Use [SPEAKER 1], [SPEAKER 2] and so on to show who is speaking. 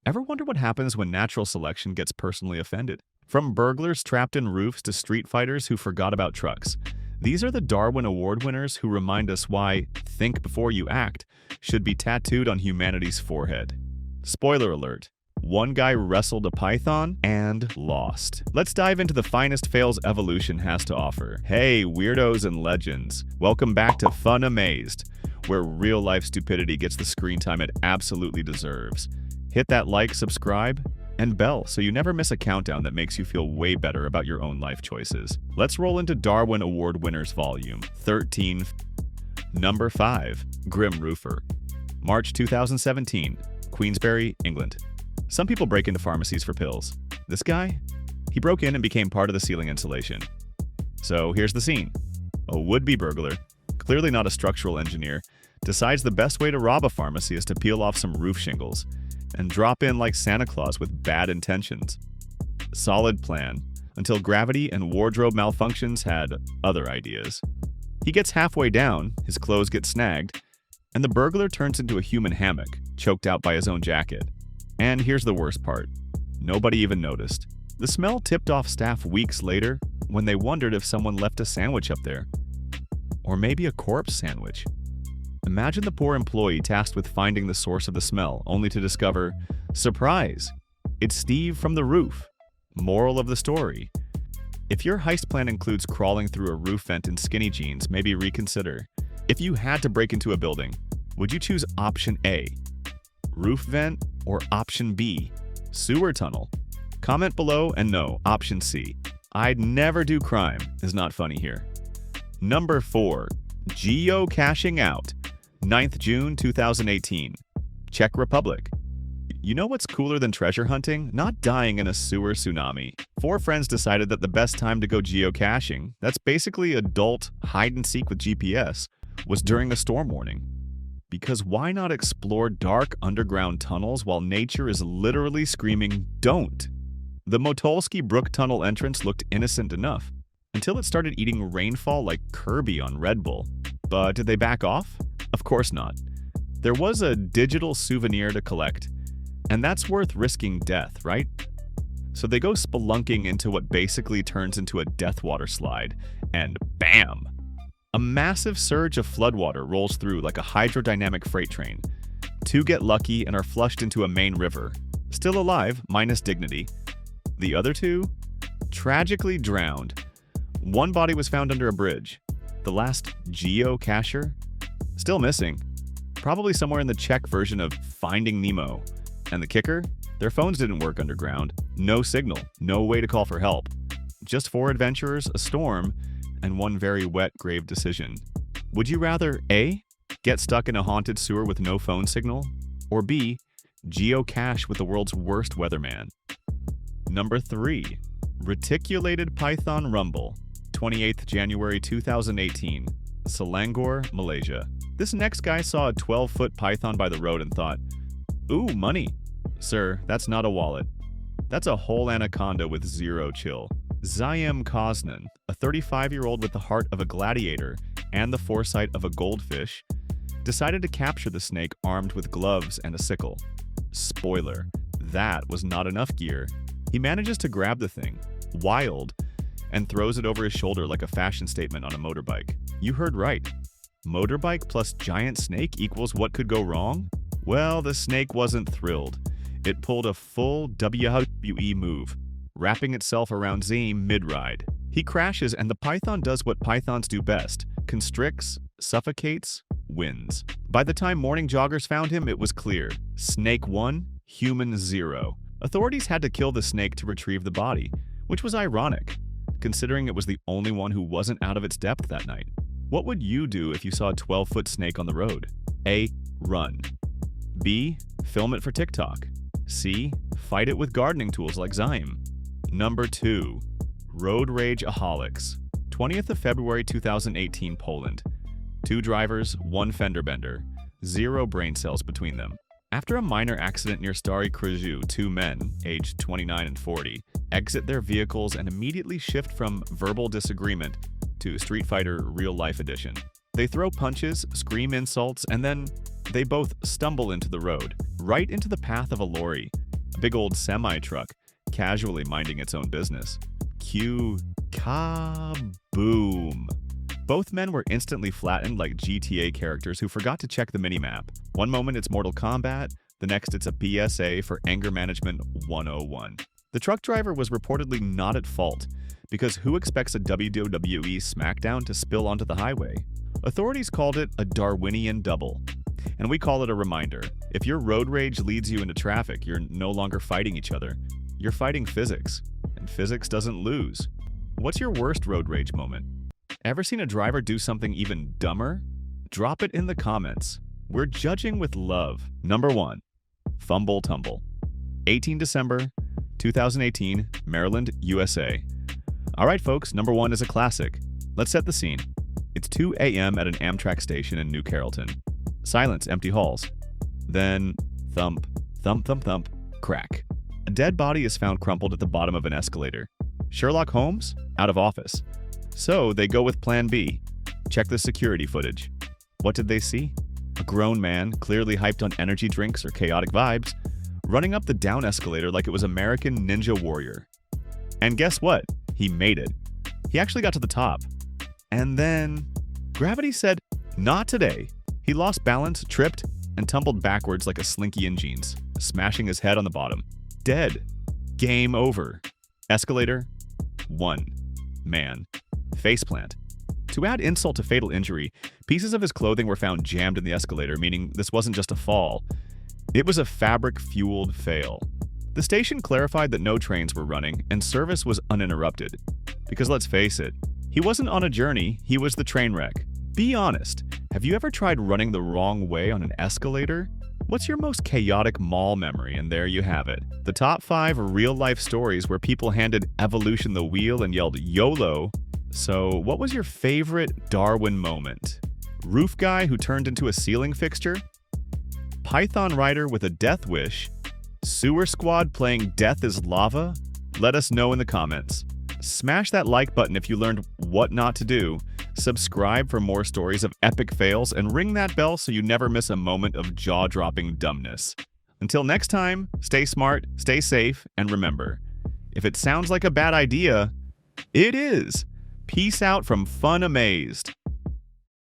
[SPEAKER 1] Ever wonder what happens when natural selection gets personally offended? From burglars trapped in roofs to street fighters who forgot about trucks, these are the Darwin Award winners who remind us why "think before you act" should be tattooed on humanity's forehead. Spoiler alert. One guy wrestled a python and lost. Let's dive into the finest fails evolution has to offer. Hey, weirdos and legends. Welcome back to Fun Amazed, where real-life stupidity gets the screen time it absolutely deserves. Hit that like, subscribe, and bell so you never miss a countdown that makes you feel way better about your own life choices. Let's roll into Darwin Award Winners Volume 13. Number 5. Grim Roofer. March 2017. Queensberry, England. Some people break into pharmacies for pills. This guy? He broke in and became part of the ceiling insulation. So here's the scene. A would-be burglar, clearly not a structural engineer, decides the best way to rob a pharmacy is to peel off some roof shingles and drop in like Santa Claus with bad intentions. Solid plan, until gravity and wardrobe malfunctions had other ideas. He gets halfway down, his clothes get snagged, and the burglar turns into a human hammock, choked out by his own jacket. And here's the worst part. Nobody even noticed. The smell tipped off staff weeks later when they wondered if someone left a sandwich up there. Or maybe a corpse sandwich. Imagine the poor employee tasked with finding the source of the smell, only to discover, surprise, it's Steve from the roof. Moral of the story. If your heist plan includes crawling through a roof vent in skinny jeans, maybe reconsider. If you had to break into a building, would you choose option A, roof vent, or option B, sewer tunnel? Comment below and no, option C, I'd never do crime, is not funny here. Number 4. Geo-caching out. 9th June 2018. Czech Republic. You know what's cooler than treasure hunting? Not dying in a sewer tsunami. 4 friends decided that the best time to go geocaching, that's basically adult hide-and-seek with GPS, was during a storm warning. Because why not explore dark underground tunnels while nature is literally screaming, don't? The Motolsky Brook Tunnel entrance looked innocent enough, until it started eating rainfall like Kirby on Red Bull. But did they back off? Of course not. There was a digital souvenir to collect, and that's worth risking death, right? So they go spelunking into what basically turns into a death water slide, and bam! A massive surge of floodwater rolls through like a hydrodynamic freight train. 2 get lucky and are flushed into a main river, still alive, minus dignity. The other 2? Tragically drowned. 1 body was found under a bridge. The last geocacher? Still missing. Probably somewhere in the Czech version of Finding Nemo. And the kicker? Their phones didn't work underground. No signal, no way to call for help. Just 4 adventurers, a storm, and 1 very wet, grave decision. Would you rather A, get stuck in a haunted sewer with no phone signal, or B, geocache with the world's worst weatherman? Number 3. Reticulated Python Rumble. 28th January 2018. Selangor, Malaysia. This next guy saw a 12-foot python by the road and thought, ooh, money. Sir, that's not a wallet. That's a whole anaconda with zero chill. Zayem Koznan, a 35-year-old with the heart of a gladiator and the foresight of a goldfish, decided to capture the snake armed with gloves and a sickle. Spoiler, that was not enough gear. He manages to grab the thing, wild, and throws it over his shoulder like a fashion statement on a motorbike. You heard right. Motorbike plus giant snake equals what could go wrong? Well, the snake wasn't thrilled. It pulled a full WWE move, wrapping itself around Zayem mid-ride. He crashes and the python does what pythons do best, constricts, suffocates, wins. By the time morning joggers found him, it was clear. Snake 1, human 0. Authorities had to kill the snake to retrieve the body, which was ironic, considering it was the only one who wasn't out of its depth that night. What would you do if you saw a 12-foot snake on the road? A. Run. B. Film it for TikTok. C. Fight it with gardening tools like Zayem. Number 2. ROAD-RAGE-AHOLICS. 20th of February 2018, Poland. 2 drivers, 1 fender bender. 0 brain cells between them. After a minor accident near Stary Krzyż, 2 men, aged 29 and 40, exit their vehicles and immediately shift from verbal disagreement to Street Fighter Real Life Edition. They throw punches, scream insults, and then they both stumble into the road, right into the path of a lorry. big old semi-truck, casually minding its own business. Cue kaboom. Both men were instantly flattened like GTA characters who forgot to check the minimap. One moment it's Mortal Kombat, the next it's a PSA for Anger Management 101. The truck driver was reportedly not at fault, because who expects a WWE SmackDown to spill onto the highway? Authorities called it a Darwinian double. And we call it a reminder. If your road rage leads you into traffic, you're no longer fighting each other. You're fighting physics. And physics doesn't lose. What's your worst road rage moment? Ever seen a driver do something even dumber? Drop it in the comments. We're judging with love. Number 1. Fumble Tumble. 18 December 2018, Maryland, USA. Alright folks, number 1 is a classic. Let's set the scene. It's 2 a.m. at an Amtrak station in New Carrollton. Silence, empty halls. Then, thump, thump, thump, thump, crack. A dead body is found crumpled at the bottom of an escalator. Sherlock Holmes? Out of office. So they go with plan B. Check the security footage. What did they see? A grown man, clearly hyped on energy drinks or chaotic vibes, running up the down escalator like it was American Ninja Warrior. And guess what? He made it. He actually got to the top. And then gravity said, not today. He lost balance, tripped, and tumbled backwards like a slinky in jeans, smashing his head on the bottom. Dead. Game over. Escalator 1. Man. Faceplant. To add insult to fatal injury, pieces of his clothing were found jammed in the escalator, meaning this wasn't just a fall. It was a fabric-fueled fail. The station clarified that no trains were running, and service was uninterrupted. Because let's face it, he wasn't on a journey, he was the train wreck. Be honest, have you ever tried running the wrong way on an escalator? What's your most chaotic mall memory? And there you have it. The top 5 real-life stories where people handed evolution the wheel and yelled YOLO. So, what was your favorite Darwin moment? Roof guy who turned into a ceiling fixture? Python rider with a death wish? Sewer squad playing Death is Lava? Let us know in the comments. Smash that like button if you learned what not to do. Subscribe for more stories of epic fails, and ring that bell so you never miss a moment of jaw-dropping dumbness. Until next time, stay smart, stay safe, and remember, if it sounds like a bad idea, it is. Peace out from Fun Amazed.